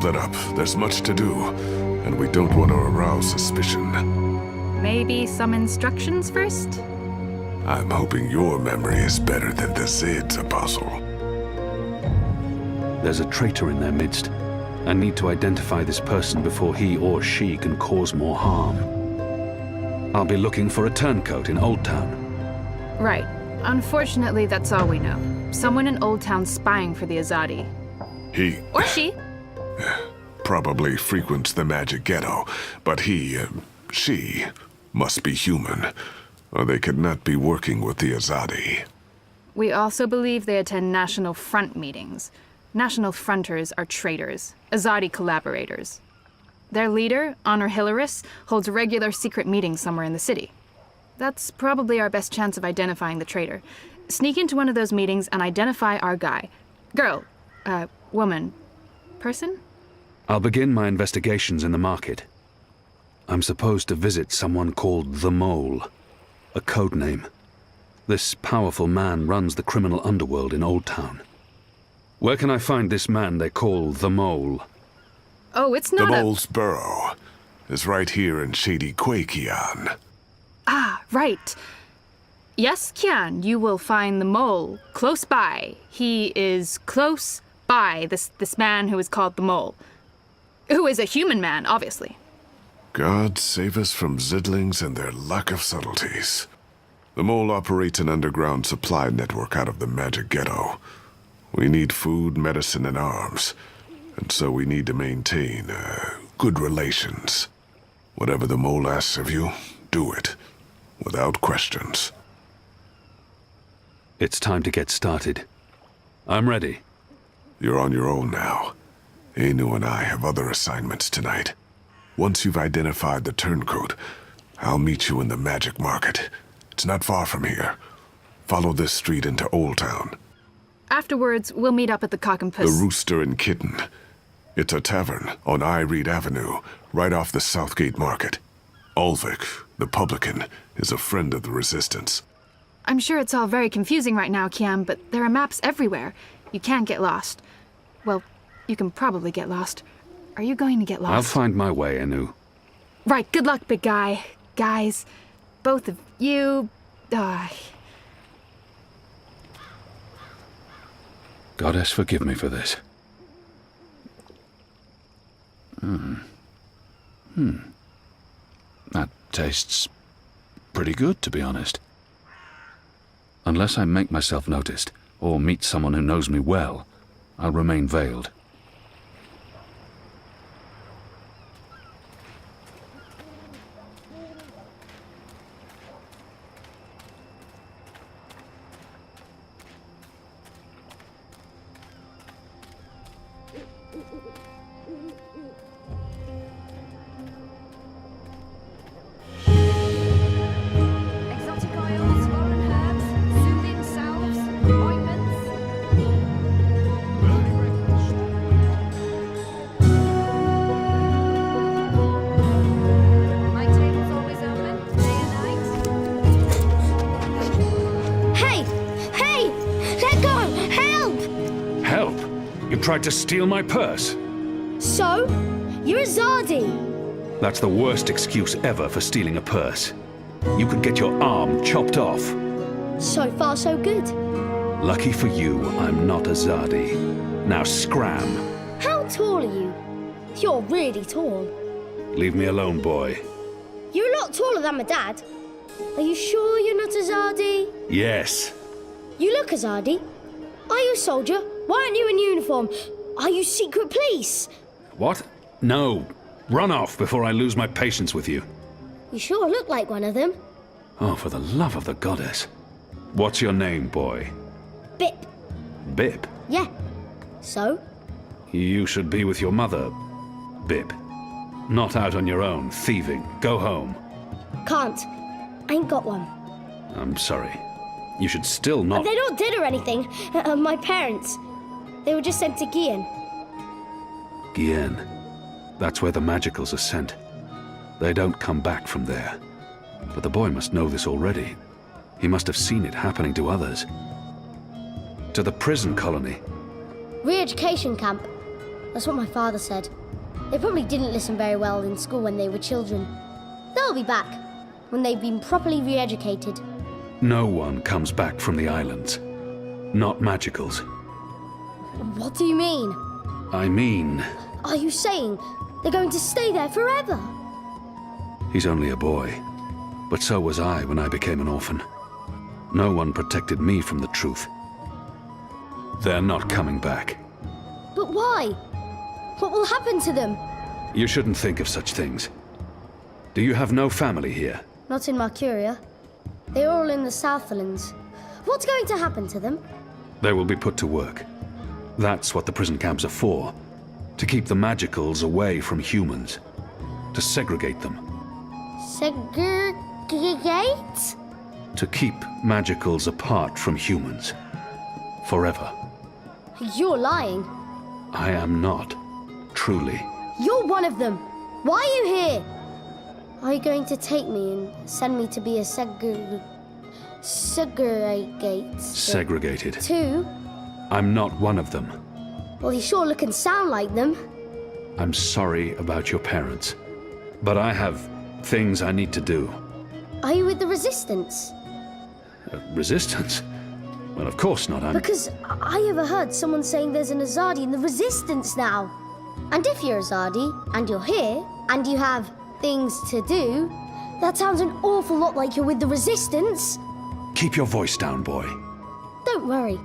split up. There's much to do, and we don't want to arouse suspicion. Maybe some instructions first? I'm hoping your memory is better than the Zid's, Apostle. There's a traitor in their midst. I need to identify this person before he or she can cause more harm. I'll be looking for a turncoat in Old Town. Right. Unfortunately, that's all we know. Someone in Old Town spying for the Azadi. He... Or she. probably frequents the magic ghetto, but she must be human, or they could not be working with the Azadi. We also believe they attend National Front meetings. National Fronters are traitors, Azadi collaborators. Their leader, Honor Hilaris, holds regular secret meetings somewhere in the city. That's probably our best chance of identifying the traitor. Sneak into one of those meetings and identify our guy. Girl, woman, person? I'll begin my investigations in the market. I'm supposed to visit someone called the Mole, a code name. This powerful man runs the criminal underworld in Old Town. Where can I find this man they call the Mole? Oh, it's not The Mole's burrow is right here in Shady Quay, Kian. Ah, right. Yes, Kian, you will find the Mole close by. He is close by, this man who is called the Mole. Who is a human man, obviously. God save us from Zidlings and their lack of subtleties. The Mole operates an underground supply network out of the magic ghetto. We need food, medicine, and arms. And so we need to maintain, good relations. Whatever the Mole asks of you, do it. Without questions. It's time to get started. I'm ready. You're on your own now. Anu and I have other assignments tonight. Once you've identified the turncoat, I'll meet you in the magic market. It's not far from here. Follow this street into Old Town. Afterwards, we'll meet up at the Cock and Puss. The Rooster and Kitten. It's a tavern on I Reed Avenue, right off the Southgate Market. Ulvik, the publican, is a friend of the Resistance. I'm sure it's all very confusing right now, Kiam, but there are maps everywhere. You can't get lost. Well, you can probably get lost. Are you going to get lost? I'll find my way, Anu. Right, good luck, big guy. Guys, both of you... Goddess, forgive me for this. That tastes pretty good, to be honest. Unless I make myself noticed, or meet someone who knows me well, I'll remain veiled. Exotic oils, foreign herbs, soothing salves, ointments. My table's always open, day and night. Hey! Hey! Let go! Help! Help! You tried to steal my purse? So? You're a Zardi! That's the worst excuse ever for stealing a purse. You could get your arm chopped off. So far, so good. Lucky for you, I'm not a Zardi. Now scram. How tall are you? You're really tall. Leave me alone, boy. You're a lot taller than my dad. Are you sure you're not a Zardi? Yes. You look a Zardi. Are you a soldier? Why aren't you in uniform? Are you secret police? What? No. Run off before I lose my patience with you. You sure look like one of them. Oh, for the love of the goddess. What's your name, boy? Bip. Bip? Yeah. So? You should be with your mother, Bip. Not out on your own, thieving. Go home. Can't. Ain't got one. I'm sorry. You should still not... They're not dead or anything. My parents. They were just sent to Gian. Gien. That's where the magicals are sent. They don't come back from there. But the boy must know this already. He must have seen it happening to others. To the prison colony. Re-education camp. That's what my father said. They probably didn't listen very well in school when they were children. They'll be back when they've been properly re-educated. No one comes back from the islands. Not magicals. What do you mean? I mean, Are you saying they're going to stay there forever? he's only a boy. But so was I when I became an orphan. No one protected me from the truth. They're not coming back. But why? What will happen to them? You shouldn't think of such things. Do you have no family here? Not in Mercuria. They're all in the Southlands. What's going to happen to them? They will be put to work. That's what the prison camps are for. To keep the magicals away from humans. To segregate them. Segregate? To keep magicals apart from humans. Forever. You're lying. I am not. Truly. You're one of them. Why are you here? Are you going to take me and send me to be a segregate? Segregated. Too? I'm not one of them. Well, you sure look and sound like them. I'm sorry about your parents. But I have things I need to do. Are you with the Resistance? Resistance? Well, of course not. Because I overheard someone saying there's an Azadi in the Resistance now. And if you're Azadi, and you're here, and you have things to do, that sounds an awful lot like you're with the Resistance. Keep your voice down, boy. Don't worry.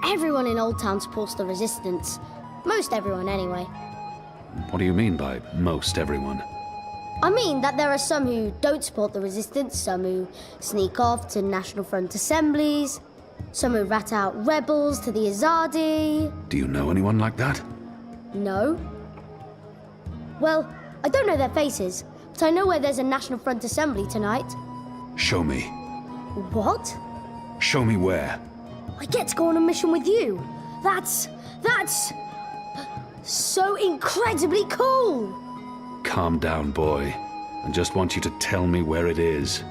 Everyone in Old Town supports the Resistance. Most everyone, anyway. What do you mean by most everyone? I mean that there are some who don't support the Resistance, some who sneak off to National Front assemblies, some who rat out rebels to the Azadi. Do you know anyone like that? No. Well, I don't know their faces, but I know where there's a National Front assembly tonight. Show me. What? Show me where. I get to go on a mission with you. That's so incredibly cool. Calm down, boy. I just want you to tell me where it is.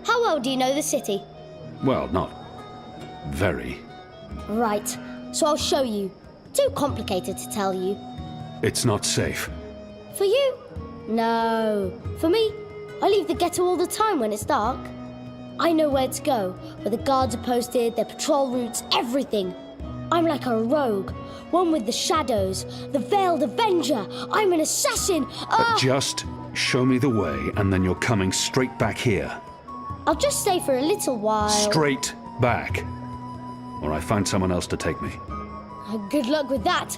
How well do you know the city? Well, not very. Right, so I'll show you. Too complicated to tell you. It's not safe. For you? No. For me, I leave the ghetto all the time when it's dark. I know where to go, where the guards are posted, their patrol routes, everything. I'm like a rogue, one with the shadows, the veiled avenger. I'm an assassin. Just show me the way, and then you're coming straight back here. I'll just stay for a little while. Straight back. Or I find someone else to take me. Good luck with that.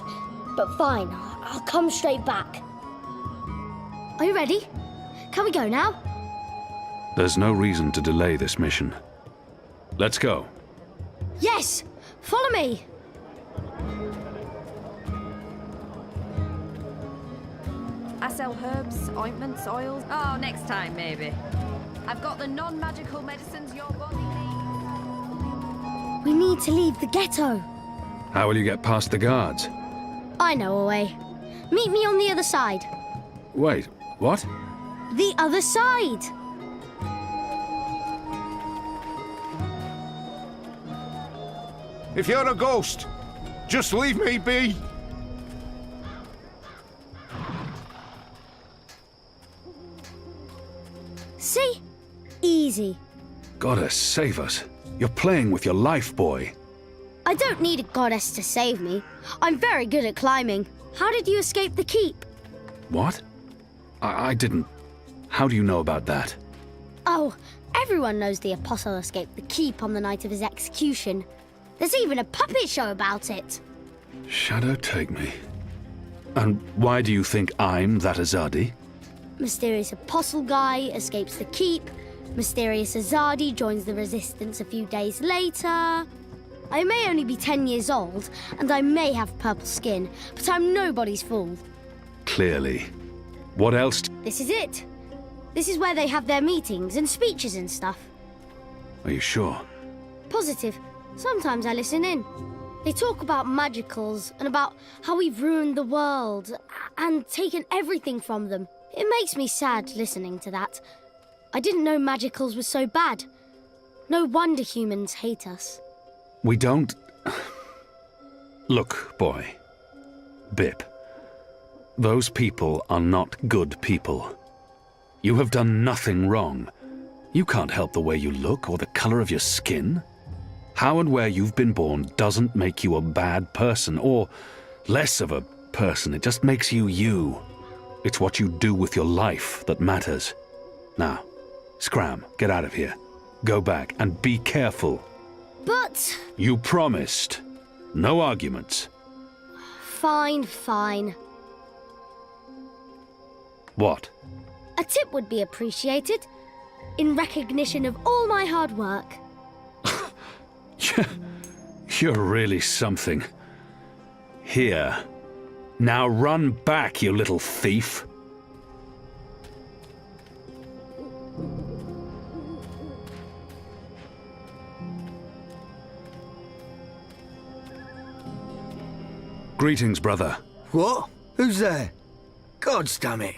But fine, I'll come straight back. Are you ready? Can we go now? There's no reason to delay this mission. Let's go. Yes! Follow me! I sell herbs, ointments, oils. Oh, next time, maybe. I've got the non-magical medicines your body needs. We need to leave the ghetto. How will you get past the guards? I know a way. Meet me on the other side. Wait, what? The other side! If you're a ghost, just leave me be. See? Easy. Goddess, save us. You're playing with your life, boy. I don't need a goddess to save me. I'm very good at climbing. How did you escape the keep? What? I didn't. How do you know about that? Oh, everyone knows the Apostle escaped the keep on the night of his execution. There's even a puppet show about it. Shadow, take me. And why do you think I'm that Azadi? Mysterious Apostle guy escapes the keep. Mysterious Azadi joins the Resistance a few days later. I may only be 10 years old, and I may have purple skin, but I'm nobody's fool. Clearly. What else? This is it. This is where they have their meetings and speeches and stuff. Are you sure? Positive. Sometimes I listen in. They talk about magicals and about how we've ruined the world and taken everything from them. It makes me sad listening to that. I didn't know magicals were so bad. No wonder humans hate us. We don't... Look, boy. Bip. Those people are not good people. You have done nothing wrong. You can't help the way you look or the color of your skin. How and where you've been born doesn't make you a bad person or less of a person. It just makes you you. It's what you do with your life that matters. Now, scram, get out of here. Go back and be careful. But... You promised. No arguments. Fine, fine. What? A tip would be appreciated, in recognition of all my hard work. You're really something. Here. Now run back, you little thief. Greetings, brother. What? Who's there? Gods damn it.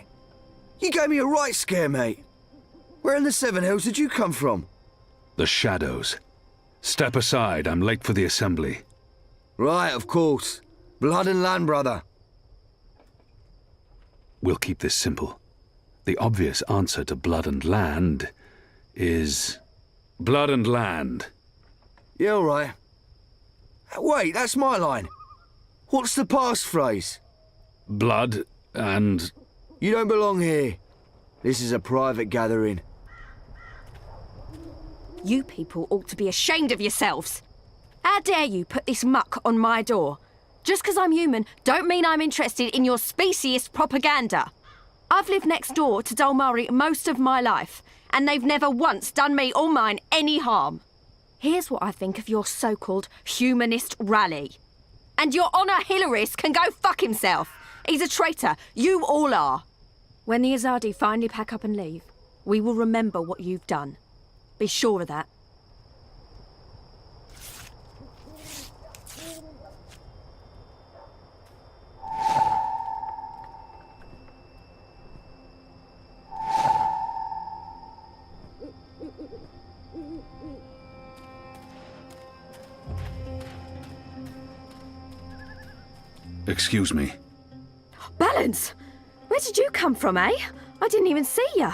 You gave me a right scare, mate. Where in the Seven Hills did you come from? The shadows. Step aside, I'm late for the assembly. Right, of course. Blood and land, brother. We'll keep this simple. The obvious answer to blood and land is... blood and land. Yeah, all right. Wait, that's my line. What's the passphrase? Blood and... You don't belong here. This is a private gathering. You people ought to be ashamed of yourselves. How dare you put this muck on my door? Just because I'm human, don't mean I'm interested in your speciesist propaganda. I've lived next door to Dolmari most of my life, and they've never once done me or mine any harm. Here's what I think of your so-called humanist rally. And your Honor Hilarist can go fuck himself. He's a traitor. You all are. When the Azadi finally pack up and leave, we will remember what you've done. Be sure of that. Excuse me. Balance! Where did you come from, eh? I didn't even see ya.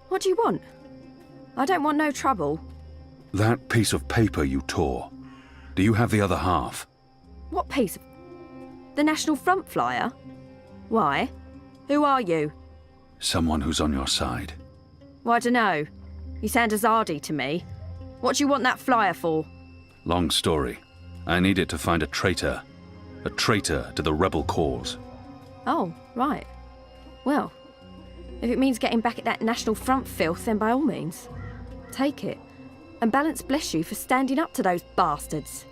What do you want? I don't want no trouble. That piece of paper you tore. Do you have the other half? What piece of... The National Front flyer? Why? Who are you? Someone who's on your side. Well, I dunno. You sound Azadi to me. What do you want that flyer for? Long story. I need it to find a traitor. A traitor to the rebel cause. Oh, right. Well, if it means getting back at that National Front filth, then by all means. Take it. And Balance bless you for standing up to those bastards.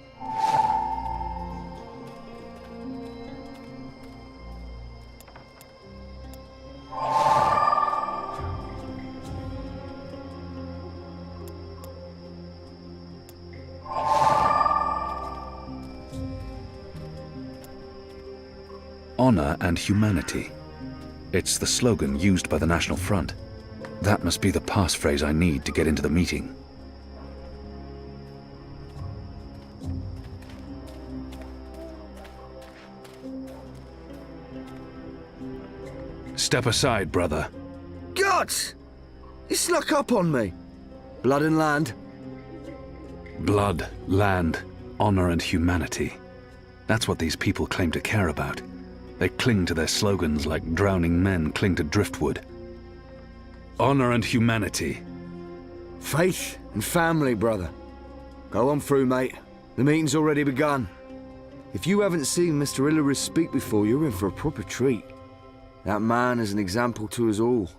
Honor and humanity. It's the slogan used by the National Front. That must be the passphrase I need to get into the meeting. Step aside, brother. Gods! You snuck up on me. Blood and land. Blood, land, honor and humanity. That's what these people claim to care about. They cling to their slogans like drowning men cling to driftwood. Honor and humanity. Faith and family, brother. Go on through, mate. The meeting's already begun. If you haven't seen Mr. Hilarist speak before, you're in for a proper treat. That man is an example to us all.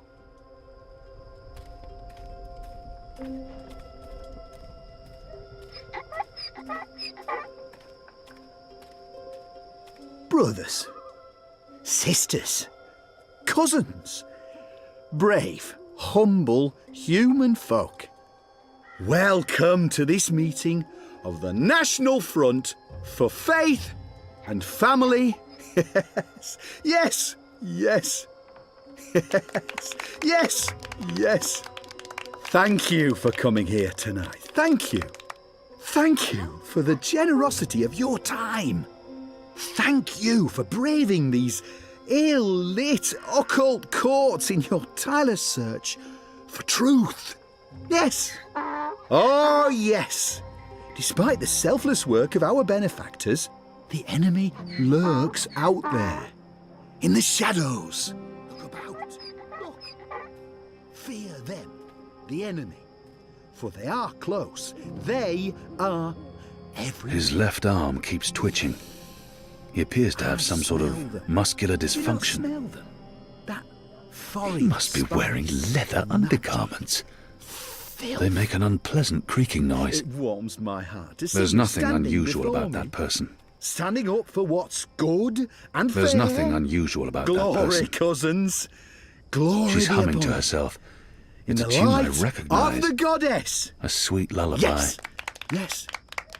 Brothers, sisters, cousins, brave, humble human folk. Welcome to this meeting of the National Front for Faith and Family. Yes, yes, yes, yes, yes. Thank you for coming here tonight. Thank you. Thank you for the generosity of your time. Thank you for braving these ill-lit occult courts in your tireless search for truth. Yes. Oh, yes. Despite the selfless work of our benefactors, the enemy lurks out there, in the shadows. Look about. Look. Fear them, the enemy. For they are close. They are everywhere. His left arm keeps twitching. He appears to have some sort of muscular dysfunction. Smell them. That He must be wearing leather undergarments. They make an unpleasant creaking noise. It warms my heart to see There's you nothing standing unusual before about me, that person. standing up for what's good and fair. There's nothing unusual about that Glory, person. cousins. Glory She's be humming upon to you. herself. In It's a the tune I light recognize. of the goddess. A sweet lullaby. Yes. Yes.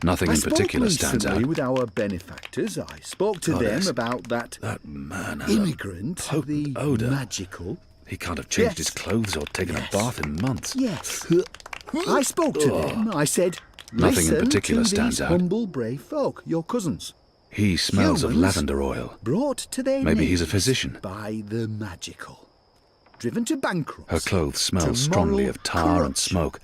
Nothing I in particular spoke stands recently out. with our benefactors. I spoke to Goddess. them about that That man had immigrant, a potent the odour. magical. He can't have changed Yes. his clothes or taken Yes. a bath in months. Yes. I spoke to them. I said, Nothing in listen particular to stands these out. humble, brave folk, your cousins, He smells of Humans lavender oil. brought to their Maybe he's a knees physician. by the magical, driven to bankruptcy. Her clothes smell to strongly moral of tar and corruption. smoke.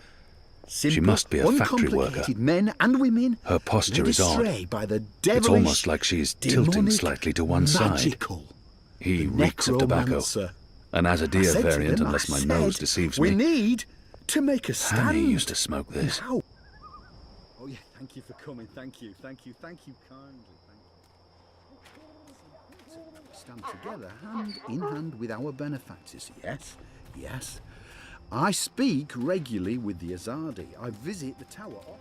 Simple, must be a factory worker. uncomplicated men and women Her posture led is odd. astray by the devilish, It's almost like she's tilting demonic, slightly to one side. magical, He reeks of tobacco. necromancer. An I Azadir said to variant, them, unless I my said, nose deceives we me. need to make a stand. Annie used to smoke this. How? Oh yeah, thank you for coming. Thank you kindly. Thank you. Stand together, hand in hand with our benefactors. Yes, yes. I speak regularly with the Azadi. I visit the tower often.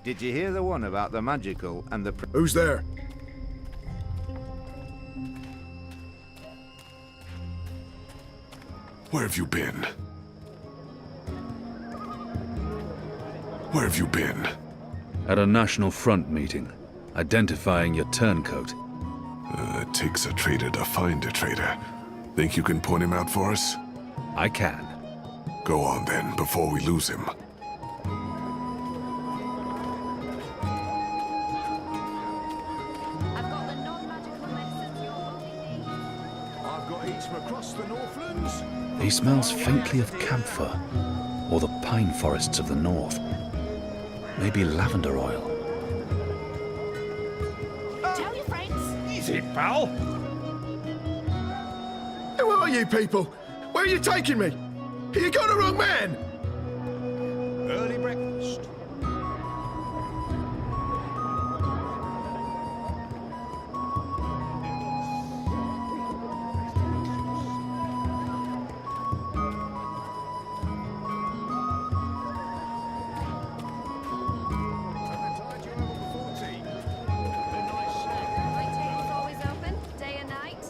Did you hear the one about the magical and the... Who's there? Where have you been? Where have you been? At a National Front meeting, identifying your turncoat. It takes a traitor to find a traitor. Think you can point him out for us? I can. Go on then, before we lose him. I've got the non-magical medicines your body needs. I've got eats from across the Northlands. He smells faintly of camphor, or the pine forests of the north. Maybe lavender oil. Tell your friends. Easy, pal. Who are you people? Where are you taking me? You got the wrong man! Early breakfast. My table's always open, day and night.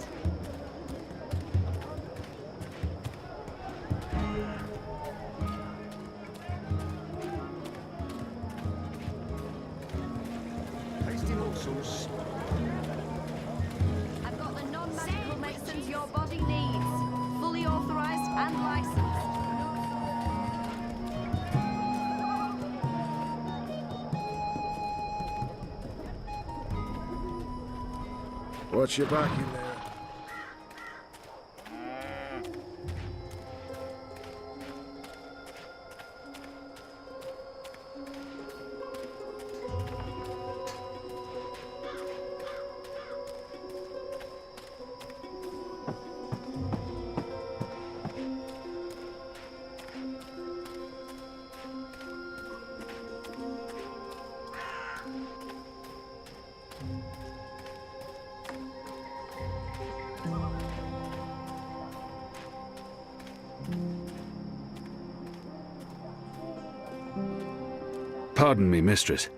Tasty morsels. I've got the non-magical medicines your body needs. Fully authorized and licensed. Watch your back in there. Pardon me, mistress.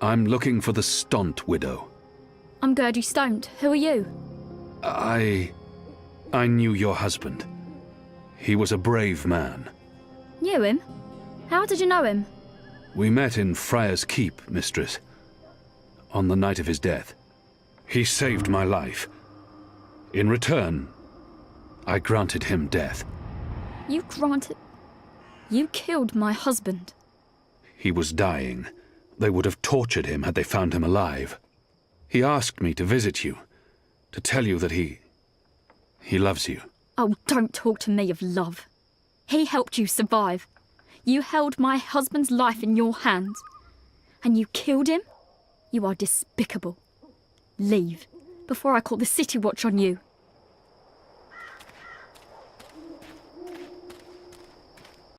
I'm looking for the Stott widow. I'm Gertie Stout. Who are you? I knew your husband. He was a brave man. Knew him? How did you know him? We met in Friar's Keep, mistress. On the night of his death. He saved my life. In return, I granted him death. You granted... You killed my husband. He was dying. They would have tortured him had they found him alive. He asked me to visit you, to tell you that he loves you. Oh, don't talk to me of love. He helped you survive. You held my husband's life in your hands. And you killed him? You are despicable. Leave, before I call the City Watch on you.